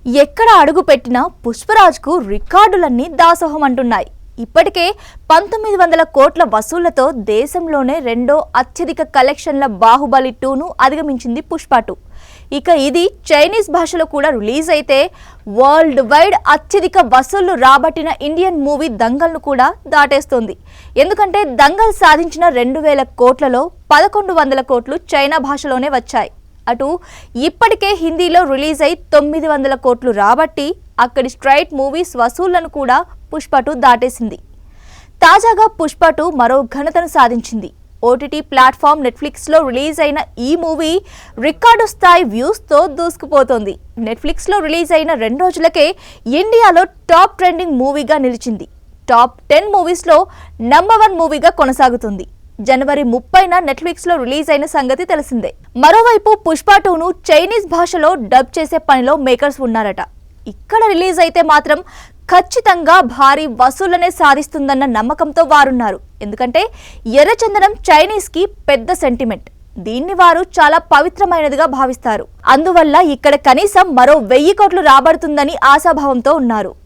ఎక్కడ అడుగు పెట్టినా పుష్పరాజ్కు రికార్డులన్నీ దాసోహం అంటున్నాయి. ఇప్పటికే 1900 కోట్ల వసూళ్లతో దేశంలోనే రెండో అత్యధిక కలెక్షన్ల బాహుబలి 2ను అధిగమించింది పుష్ప 2. ఇక ఇది చైనీస్ భాషలో కూడా రిలీజ్ అయితే వరల్డ్ వైడ్ అత్యధిక వసూళ్లు రాబట్టిన ఇండియన్ మూవీ దంగల్ను కూడా దాటేస్తోంది. ఎందుకంటే దంగల్ సాధించిన 2000 కోట్లలో 1100 కోట్లు చైనా భాషలోనే వచ్చాయి. అటు ఇప్పటికే హిందీలో రిలీజ్ అయి 900 కోట్లు రాబట్టి అక్కడి స్ట్రైట్ మూవీస్ వసూళ్లను కూడా పుష్ప 2 దాటేసింది. తాజాగా పుష్ప 2 మరో ఘనతను సాధించింది. ఓటీటీ ప్లాట్ఫామ్ నెట్ఫ్లిక్స్లో రిలీజ్ అయిన ఈ మూవీ రికార్డు స్థాయి వ్యూస్తో దూసుకుపోతోంది. నెట్ఫ్లిక్స్లో రిలీజ్ అయిన 2 రోజులకే ఇండియాలో టాప్ ట్రెండింగ్ మూవీగా నిలిచింది. టాప్ 10 మూవీస్లో నంబర్ 1 మూవీగా కొనసాగుతుంది. జనవరి 30న నెట్ఫ్లిక్స్లో రిలీజ్ అయిన సంగతి తెలిసిందే. మరోవైపు పుష్ప 2ను చైనీస్ భాషలో డబ్ చేసే పనిలో మేకర్స్ ఉన్నారట. ఇక్కడ రిలీజ్ అయితే మాత్రం ఖచ్చితంగా భారీ వసూళ్లనే సాధిస్తుందన్న నమ్మకంతో వారున్నారు. ఎందుకంటే ఎర్రచందనం చైనీస్కి పెద్ద సెంటిమెంట్. దీన్ని వారు చాలా పవిత్రమైనదిగా భావిస్తారు. అందువల్ల ఇక్కడ కనీసం మరో 1000 కోట్లు రాబడుతుందని ఆశాభావంతో ఉన్నారు.